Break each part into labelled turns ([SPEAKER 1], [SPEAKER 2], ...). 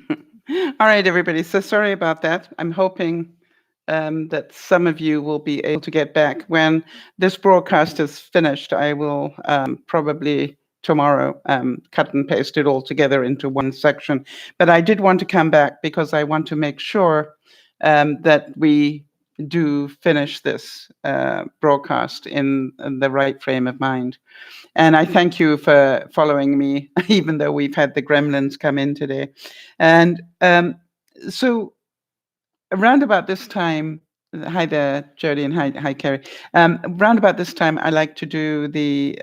[SPEAKER 1] All right, everybody. So sorry about that. I'm hoping that some of you will be able to get back. When this broadcast is finished, I will probably tomorrow cut and paste it all together into one section. But I did want to come back because I want to make sure that we do finish this broadcast in the right frame of mind. And I thank you for following me, even though we've had the gremlins come in today. And so around about this time, hi there, Jody, and hi, Kerry. Around about this time, I like to do the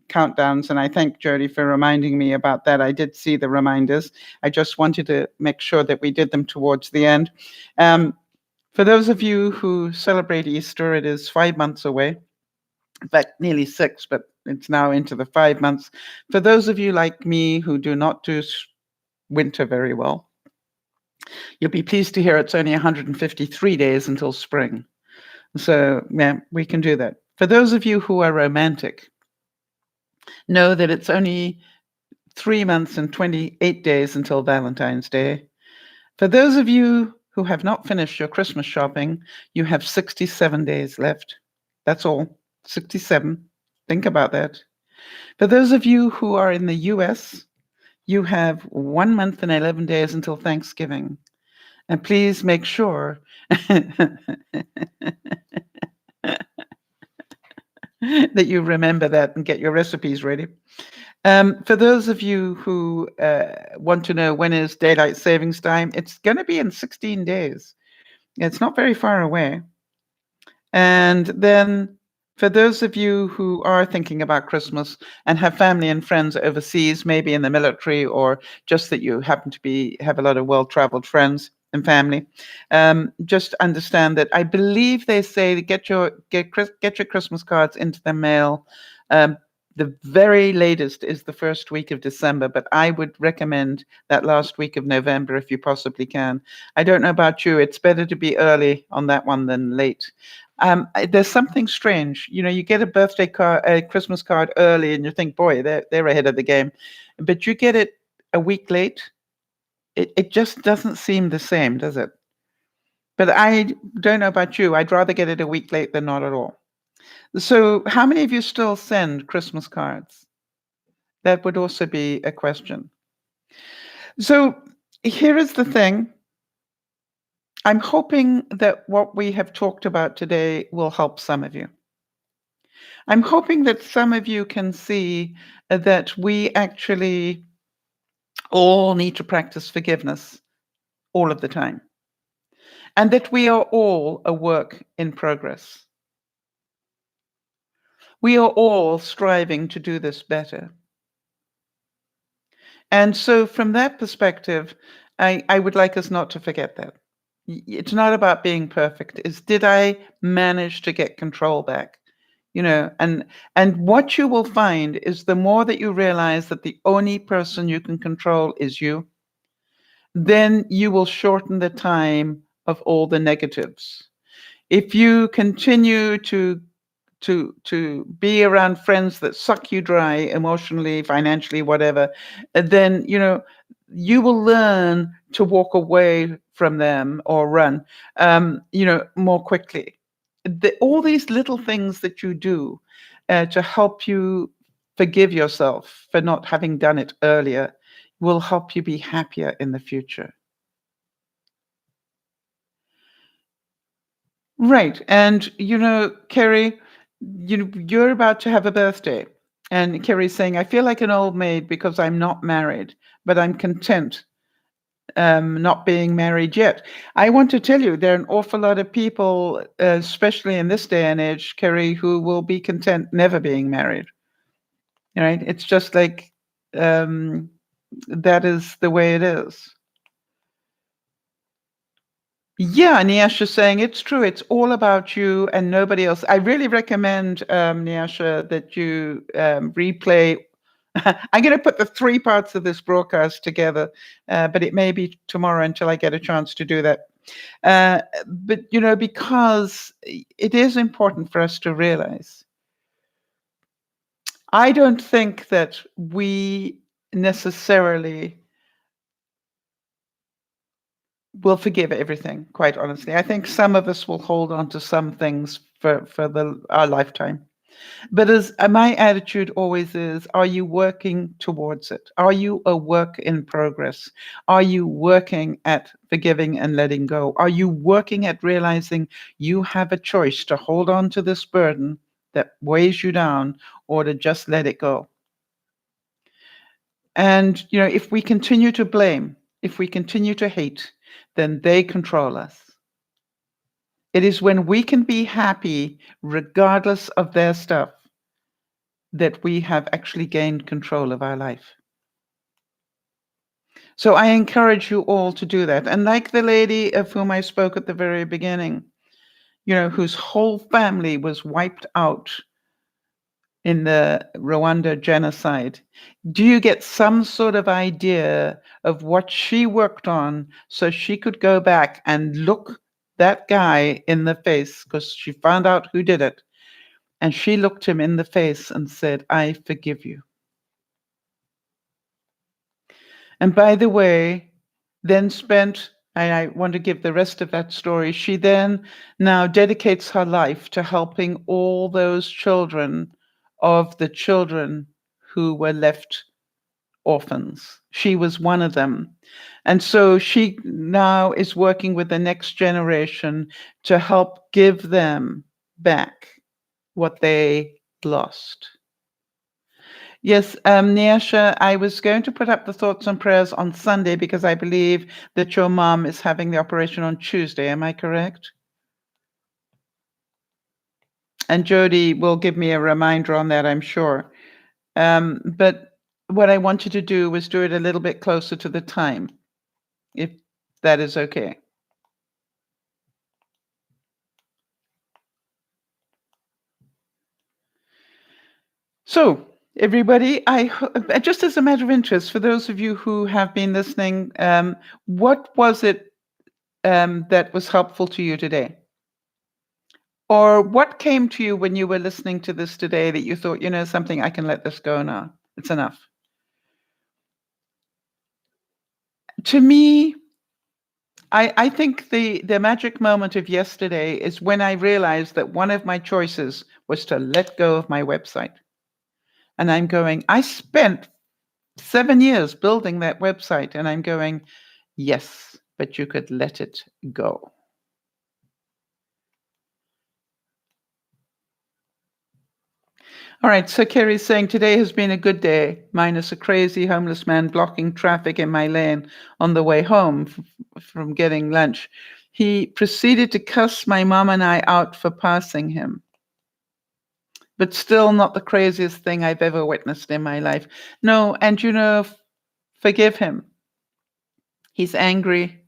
[SPEAKER 1] countdowns, and I thank Jody for reminding me about that. I did see the reminders. I just wanted to make sure that we did them towards the end. For those of you who celebrate Easter, it is 5 months away. In fact, nearly 6, but it's now into the 5 months. For those of you like me who do not do winter very well, you'll be pleased to hear it's only 153 days until spring. So, yeah, we can do that. For those of you who are romantic, know that it's only 3 months and 28 days until Valentine's Day. For those of you who have not finished your Christmas shopping, you have 67 days left. That's all. 67. Think about that. For those of you who are in the US, you have 1 month and 11 days until Thanksgiving. And please make sure that you remember that and get your recipes ready. For those of you who want to know when is daylight savings time, it's going to be in 16 days. It's not very far away. And then for those of you who are thinking about Christmas and have family and friends overseas, maybe in the military, or just that you happen to have a lot of well-traveled friends and family, just understand that I believe they say get your Christmas cards into the mail. The very latest is the first week of December, but I would recommend that last week of November if you possibly can. I don't know about you. It's better to be early on that one than late. There's something strange. You know, you get a birthday card, a Christmas card early, and you think, boy, they're ahead of the game. But you get it a week late, it just doesn't seem the same, does it? But I don't know about you. I'd rather get it a week late than not at all. So how many of you still send Christmas cards? That would also be a question. So here is the thing. I'm hoping that what we have talked about today will help some of you. I'm hoping that some of you can see that we actually all need to practice forgiveness all of the time, and that we are all a work in progress. We are all striving to do this better. And so from that perspective, I would like us not to forget that. It's not about being perfect. It's did I manage to get control back? You know, and what you will find is the more that you realize that the only person you can control is you, then you will shorten the time of all the negatives. If you continue to be around friends that suck you dry emotionally, financially, whatever, then you will learn to walk away from them or run, more quickly. All these little things that you do to help you forgive yourself for not having done it earlier will help you be happier in the future. Right. And, Kerry, you're about to have a birthday. And Kerry's saying, I feel like an old maid because I'm not married, but I'm content not being married yet. I want to tell you, there are an awful lot of people, especially in this day and age, Kerry, who will be content never being married. Right? It's just like that is the way it is. Yeah, Nyasha saying it's true. It's all about you and nobody else. I really recommend, Nyasha, that you replay. I'm going to put the 3 parts of this broadcast together, but it may be tomorrow until I get a chance to do that. But, because it is important for us to realize, I don't think that we necessarily will forgive everything, quite honestly. I think some of us will hold on to some things for our lifetime. But as my attitude always is, are you working towards it? Are you a work in progress? Are you working at forgiving and letting go? Are you working at realizing you have a choice to hold on to this burden that weighs you down or to just let it go? And, if we continue to blame, if we continue to hate, then they control us. It is when we can be happy regardless of their stuff that we have actually gained control of our life. So I encourage you all to do that. And like the lady of whom I spoke at the very beginning, whose whole family was wiped out in the Rwanda genocide, do you get some sort of idea of what she worked on so she could go back and look that guy in the face, because she found out who did it, and she looked him in the face and said, I forgive you. And by the way, then spent, and I want to give the rest of that story, she then now dedicates her life to helping all those children of the children who were left orphans. She was one of them. And so she now is working with the next generation to help give them back what they lost. Yes, Nyasha, I was going to put up the thoughts and prayers on Sunday because I believe that your mom is having the operation on Tuesday. Am I correct? And Jody will give me a reminder on that, I'm sure. But what I wanted to do was do it a little bit closer to the time, if that is okay. So, everybody, just as a matter of interest, for those of you who have been listening, what was it that was helpful to you today? Or what came to you when you were listening to this today that you thought, something, I can let this go now. It's enough. To me, I think the magic moment of yesterday is when I realized that one of my choices was to let go of my website. And I'm going, I spent 7 years building that website, and I'm going, yes, but you could let it go. All right, so Kerry's saying, today has been a good day, minus a crazy homeless man blocking traffic in my lane on the way home from getting lunch. He proceeded to cuss my mom and I out for passing him. But still not the craziest thing I've ever witnessed in my life. No, and forgive him. He's angry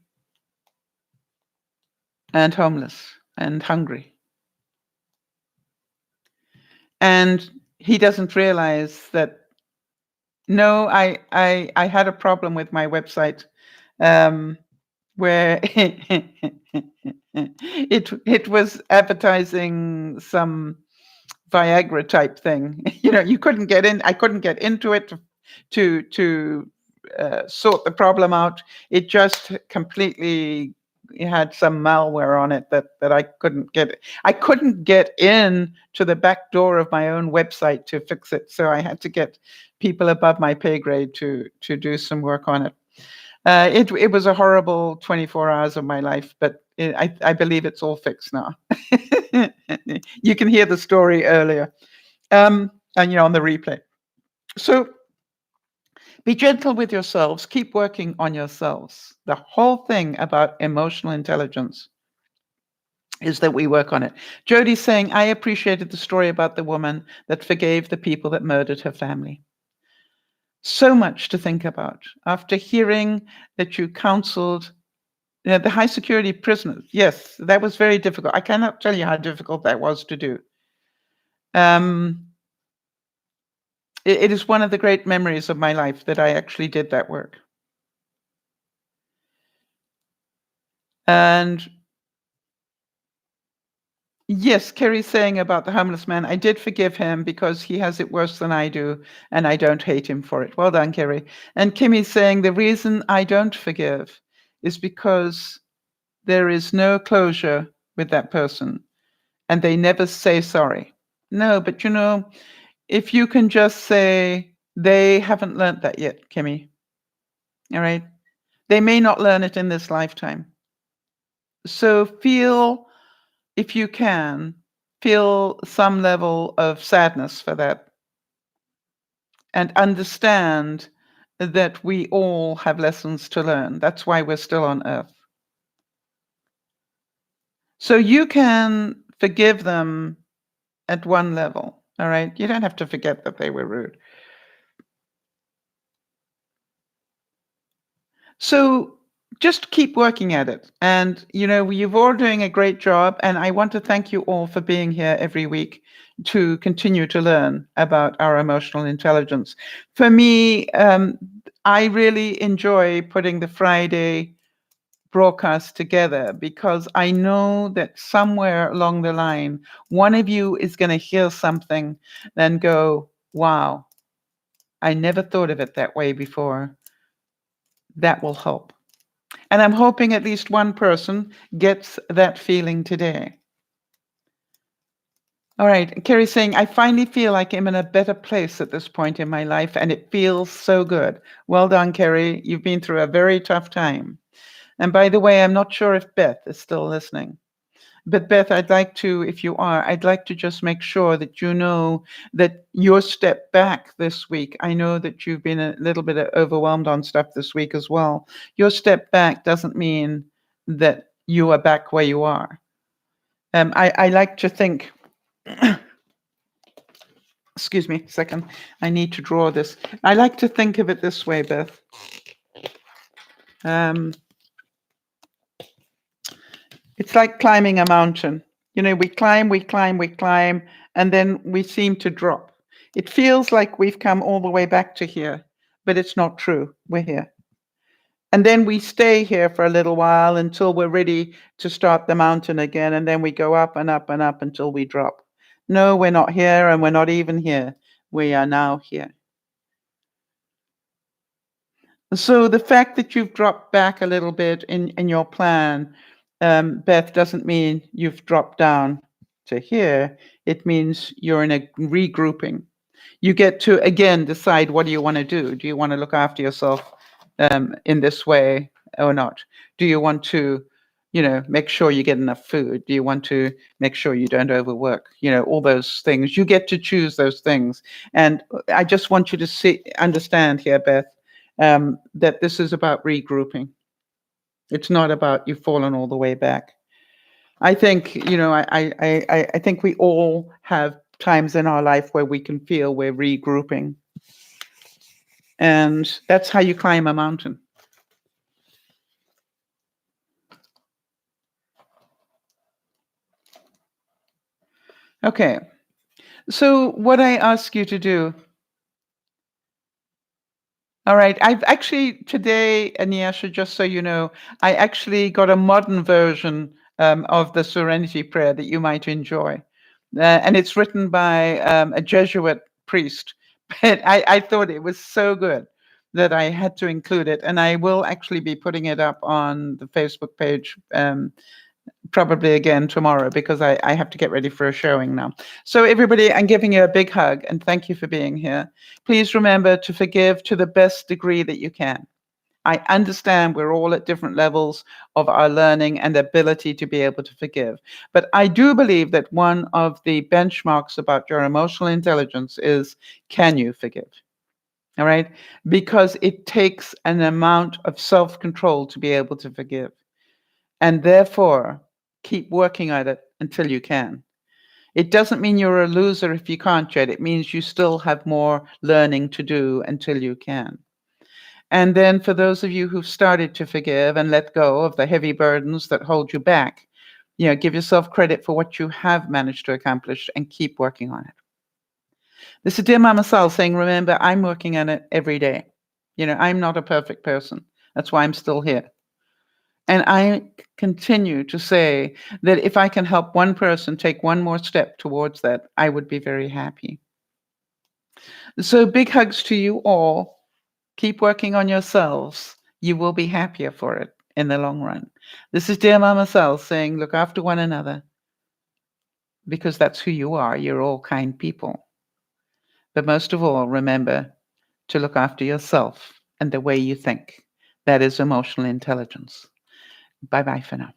[SPEAKER 1] and homeless and hungry. And he doesn't realize that, no, I had a problem with my website where it was advertising some Viagra type thing. You couldn't get in. I couldn't get into it to sort the problem out. It just completely had some malware on it that I couldn't get. I couldn't get in to the back door of my own website to fix it. So I had to get people above my pay grade to do some work on it. It was a horrible 24 hours of my life, but I believe it's all fixed now. You can hear the story earlier, and on the replay. So be gentle with yourselves. Keep working on yourselves. The whole thing about emotional intelligence is that we work on it. Jody's saying, I appreciated the story about the woman that forgave the people that murdered her family. So much to think about. After hearing that you counseled the high security prisoners, yes, that was very difficult. I cannot tell you how difficult that was to do. It is one of the great memories of my life that I actually did that work. And yes, Kerry's saying about the homeless man, I did forgive him because he has it worse than I do, and I don't hate him for it. Well done, Kerry. And Kimmy's saying the reason I don't forgive is because there is no closure with that person and they never say sorry. No, but if you can just say, they haven't learned that yet, Kimmy. All right. They may not learn it in this lifetime. So feel, if you can, feel some level of sadness for that and understand that we all have lessons to learn. That's why we're still on earth. So you can forgive them at one level. All right. You don't have to forget that they were rude. So just keep working at it. And, you're all doing a great job. And I want to thank you all for being here every week to continue to learn about our emotional intelligence. For me, I really enjoy putting the Friday broadcast together because I know that somewhere along the line, one of you is going to hear something and go, wow, I never thought of it that way before. That will help. And I'm hoping at least one person gets that feeling today. All right. Kerry's saying, I finally feel like I'm in a better place at this point in my life, and it feels so good. Well done, Kerry. You've been through a very tough time. And by the way, I'm not sure if Beth is still listening. But Beth, I'd like to, if you are, I'd like to just make sure that you know that your step back this week, I know that you've been a little bit overwhelmed on stuff this week as well. Your step back doesn't mean that you are back where you are. I like to think, excuse me a second, I need to draw this. I like to think of it this way, Beth. It's like climbing a mountain. We climb, and then we seem to drop. It feels like we've come all the way back to here, but it's not true. We're here. And then we stay here for a little while until we're ready to start the mountain again, and then we go up and up and up until we drop. No, we're not here, and we're not even here. We are now here. So the fact that you've dropped back a little bit in your plan, Beth, doesn't mean you've dropped down to here. It means you're in a regrouping. You get to, again, decide what do you want to do? Do you want to look after yourself in this way or not? Do you want to, make sure you get enough food? Do you want to make sure you don't overwork? All those things. You get to choose those things. And I just want you to understand here, Beth, that this is about regrouping. It's not about you've fallen all the way back. I think, I think we all have times in our life where we can feel we're regrouping. And that's how you climb a mountain. Okay. So what I ask you to do. All right. I've actually today, Aniasha, just so you know, I actually got a modern version of the Serenity Prayer that you might enjoy. And it's written by a Jesuit priest. But I thought it was so good that I had to include it. And I will actually be putting it up on the Facebook page probably again tomorrow because I have to get ready for a showing now. So everybody, I'm giving you a big hug and thank you for being here. Please remember to forgive to the best degree that you can. I understand we're all at different levels of our learning and ability to be able to forgive. But I do believe that one of the benchmarks about your emotional intelligence is, can you forgive? All right? Because it takes an amount of self-control to be able to forgive. And therefore, keep working at it until you can. It doesn't mean you're a loser if you can't yet. It means you still have more learning to do until you can. And then for those of you who've started to forgive and let go of the heavy burdens that hold you back, give yourself credit for what you have managed to accomplish and keep working on it. This is DearMamaSal saying, remember, I'm working on it every day. I'm not a perfect person. That's why I'm still here. And I continue to say that if I can help one person take one more step towards that, I would be very happy. So big hugs to you all. Keep working on yourselves. You will be happier for it. in the long run. This is Dear Mama Sal saying, look after one another, because that's who you are. You're all kind people. But most of all, remember to look after yourself and the way you think. That is emotional intelligence. Bye-bye for now.